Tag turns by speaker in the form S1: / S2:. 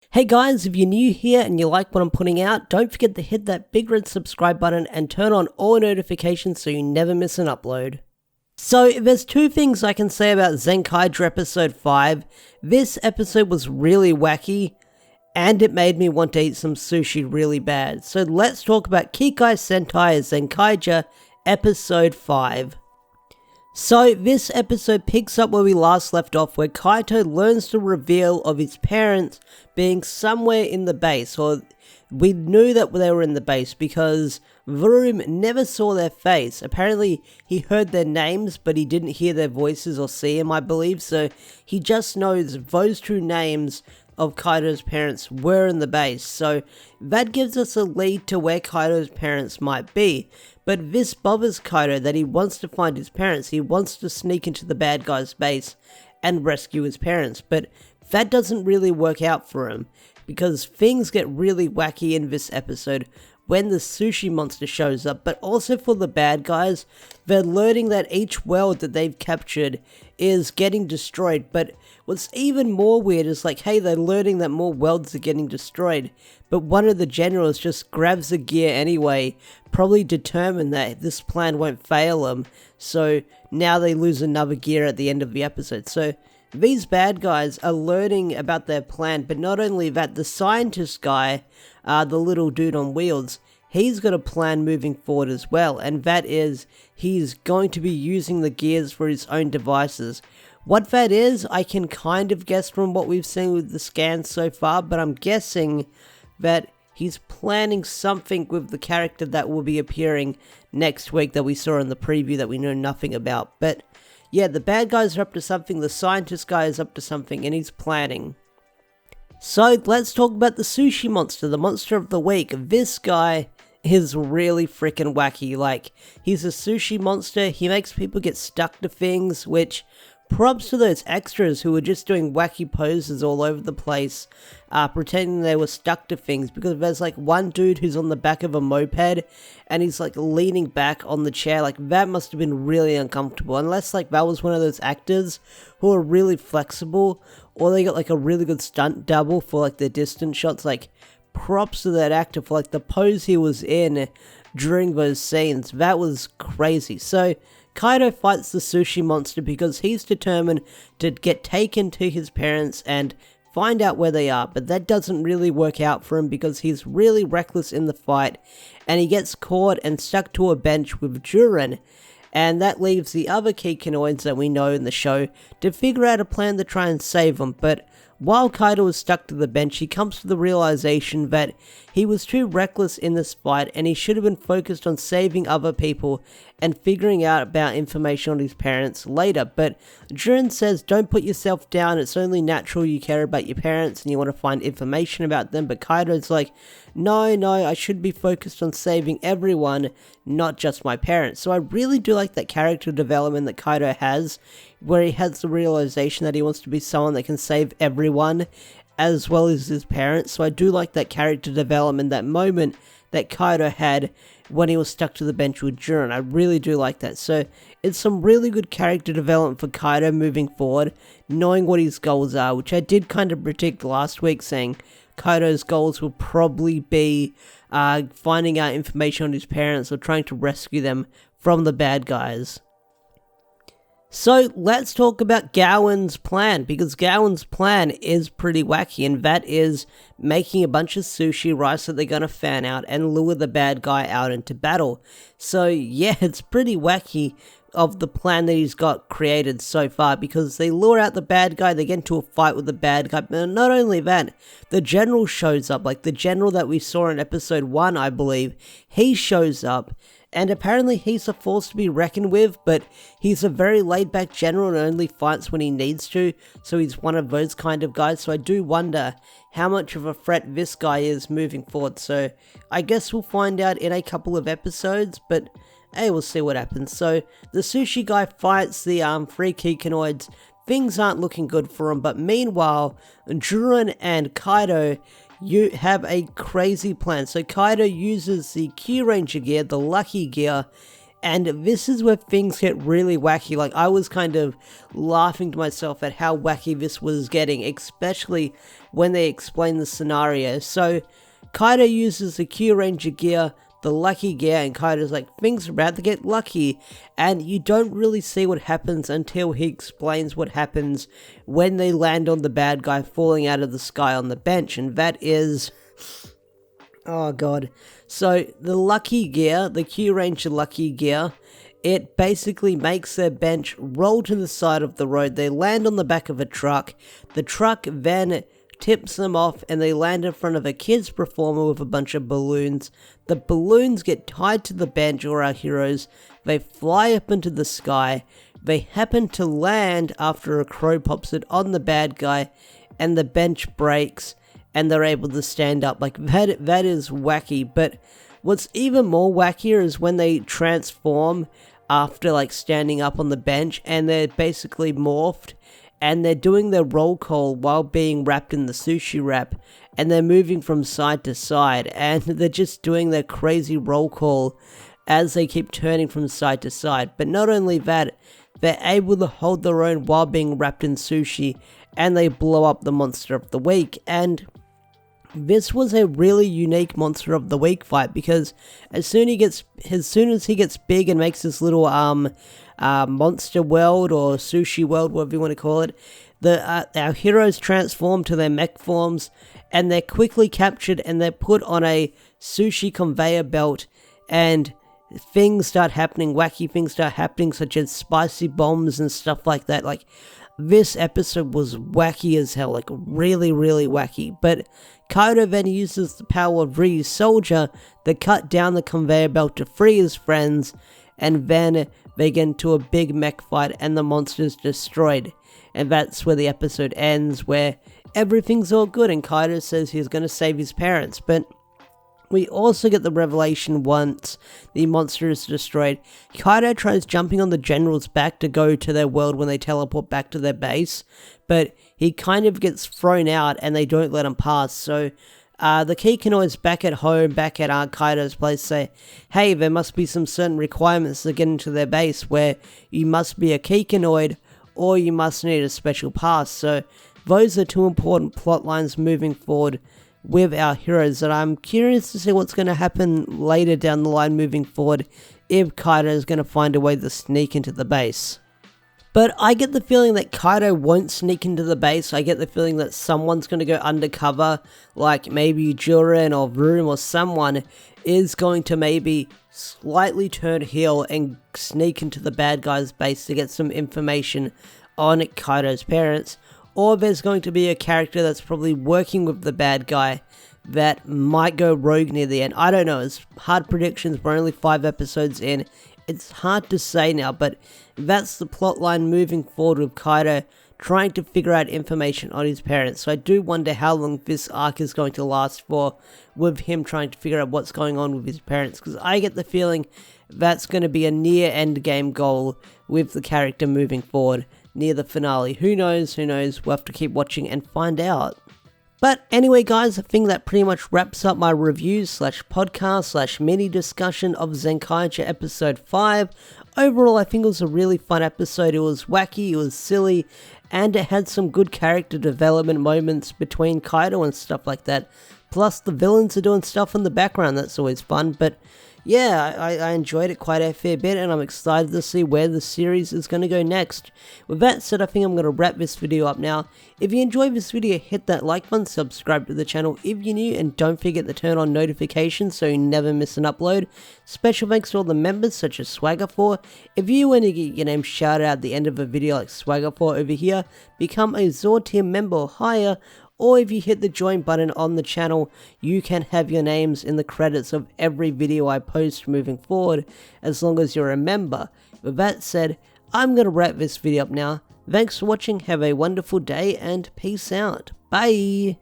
S1: Hey guys, if you're new here and you like what I'm putting out, don't forget to hit that big red subscribe button and turn on all notifications so you never miss an upload. So, there's two things I can say about Zenkaiger episode 5. This episode was really wacky, and it made me want to eat some sushi really bad. So let's talk about Kikai Sentai Zenkaiger episode 5. So, this episode picks up where we last left off, where Kaito learns the reveal of his parents being somewhere in the base, or we knew that they were in the base because Vroom never saw their face. Apparently, he heard their names, but he didn't hear their voices or see them, I believe, so he just knows those two names of Kaito's parents were in the base, so that gives us a lead to where Kaito's parents might be. But this bothers Kaito that he wants to find his parents. He wants to sneak into the bad guy's base and rescue his parents, but that doesn't really work out for him because things get really wacky in this episode when the sushi monster shows up. But also for the bad guys, they're learning that each world that they've captured is getting destroyed. But what's even more weird is like, hey, they're learning that more worlds are getting destroyed, but one of the generals just grabs the gear anyway, probably determined that this plan won't fail them, so now they lose another gear at the end of the episode. So these bad guys are learning about their plan, but not only that, the scientist guy, the little dude on wheels, he's got a plan moving forward as well, and that is he's going to be using the gears for his own devices. What that is, I can kind of guess from what we've seen with the scans so far, but I'm guessing that he's planning something with the character that will be appearing next week that we saw in the preview that we know nothing about. But yeah, the bad guys are up to something, the scientist guy is up to something, and he's planning. So let's talk about the sushi monster, the monster of the week. This guy is really freaking wacky. Like, he's a sushi monster, he makes people get stuck to things, which props to those extras who were just doing wacky poses all over the place, pretending they were stuck to things, because there's like one dude who's on the back of a moped, and he's like leaning back on the chair. Like, that must have been really uncomfortable, unless like that was one of those actors who are really flexible, or they got like a really good stunt double for like their distance shots. Like, props to that actor for like the pose he was in during those scenes. That was crazy. So Kaito fights the sushi monster because he's determined to get taken to his parents and find out where they are, but that doesn't really work out for him because he's really reckless in the fight, and he gets caught and stuck to a bench with Jurin, and that leaves the other Kikinoids that we know in the show to figure out a plan to try and save them. But while Kaito is stuck to the bench, he comes to the realization that he was too reckless in this fight and he should have been focused on saving other people and figuring out about information on his parents later. But Jurin says, don't put yourself down, it's only natural you care about your parents and you want to find information about them. But Kaito's like, no, I should be focused on saving everyone, not just my parents. So I really do like that character development that Kaito has, where he has the realization that he wants to be someone that can save everyone, as well as his parents. So I do like that character development, that moment that Kaito had when he was stuck to the bench with Jurin. I really do like that. So it's some really good character development for Kaito moving forward, knowing what his goals are, which I did kind of predict last week, saying Kaito's goals will probably be finding out information on his parents or trying to rescue them from the bad guys. So let's talk about Gowon's plan, because Gowon's plan is pretty wacky, and that is making a bunch of sushi rice that they're going to fan out and lure the bad guy out into battle. So yeah, it's pretty wacky of the plan that he's got created so far, because they lure out the bad guy, they get into a fight with the bad guy, but not only that, the general shows up, like the general that we saw in episode 1, I believe, he shows up, and apparently he's a force to be reckoned with, but he's a very laid-back general and only fights when he needs to, so he's one of those kind of guys. So I do wonder how much of a threat this guy is moving forward. So I guess we'll find out in a couple of episodes, but hey, we'll see what happens. So the sushi guy fights the three Kikinoids. Things aren't looking good for him, but meanwhile, Jurin and Kaito, you have a crazy plan. So Kaito uses the Q Ranger gear, the lucky gear, And this is where things get really wacky. Like, I was kind of laughing to myself at how wacky this was getting, especially when they explain the scenario. So, Kaido uses the Q Ranger gear, the lucky gear, and Kaido's like, things are about to get lucky. And you don't really see what happens until he explains what happens when they land on the bad guy falling out of the sky on the bench. And that is... oh god. So, the lucky gear, the Q Ranger lucky gear, it basically makes their bench roll to the side of the road. They land on the back of a truck. The truck then tips them off and they land in front of a kids performer with a bunch of balloons. The balloons get tied to the bench, or our heroes. They fly up into the sky. They happen to land after a crow pops it on the bad guy, and the bench breaks and they're able to stand up. Like, that is wacky. But what's even more wackier is when they transform after like standing up on the bench and they're basically morphed, and they're doing their roll call while being wrapped in the sushi wrap, and they're moving from side to side, and they're just doing their crazy roll call as they keep turning from side to side. But not only that, they're able to hold their own while being wrapped in sushi, and they blow up the monster of the week. And this was a really unique monster of the week fight, because as soon as he gets big and makes this little monster world or sushi world, whatever you want to call it, our heroes transform to their mech forms, and they're quickly captured and they're put on a sushi conveyor belt, and things start happening, wacky things start happening, such as spicy bombs and stuff like that. Like, this episode was wacky as hell, like really, really wacky. But Kaido then uses the power of Ryu's soldier to cut down the conveyor belt to free his friends, and then they get into a big mech fight and the monster's destroyed. And that's where the episode ends, where everything's all good and Kaido says he's going to save his parents. But we also get the revelation once the monster is destroyed. Kaido tries jumping on the general's back to go to their world when they teleport back to their base, but he kind of gets thrown out and they don't let him pass. So the Kikinoids back at home, back at Kaido's place, say, hey, there must be some certain requirements to get into their base where you must be a Kikinoid or you must need a special pass. So those are two important plot lines moving forward with our heroes, that I'm curious to see what's going to happen later down the line moving forward, if Kaido is going to find a way to sneak into the base. But I get the feeling that Kaido won't sneak into the base. I get the feeling that someone's going to go undercover, like maybe Jurin or Vroom or someone is going to maybe slightly turn heel and sneak into the bad guy's base to get some information on Kaido's parents. Or there's going to be a character that's probably working with the bad guy that might go rogue near the end. I don't know, it's hard predictions, we're only 5 episodes in. It's hard to say now, but that's the plotline moving forward with Kaido trying to figure out information on his parents. So I do wonder how long this arc is going to last for, with him trying to figure out what's going on with his parents, because I get the feeling that's going to be a near end game goal with the character moving forward near the finale. Who knows, we'll have to keep watching and find out. But anyway guys, I think that pretty much wraps up my review slash podcast slash mini discussion of Zenkaiger episode 5. Overall, I think it was a really fun episode. It was wacky, it was silly, and it had some good character development moments between Kaido and stuff like that. Plus the villains are doing stuff in the background, that's always fun. But yeah, I enjoyed it quite a fair bit, and I'm excited to see where the series is going to go next. With that said, I think I'm going to wrap this video up now. If you enjoyed this video, hit that like button, subscribe to the channel if you're new, and don't forget to turn on notifications so you never miss an upload. Special thanks to all the members such as Swagger4. If you want to get your name shouted out at the end of a video like Swagger4 over here, become a Zord tier member or higher. Or if you hit the join button on the channel, you can have your names in the credits of every video I post moving forward, as long as you're a member. With that said, I'm going to wrap this video up now. Thanks for watching, have a wonderful day, and peace out. Bye!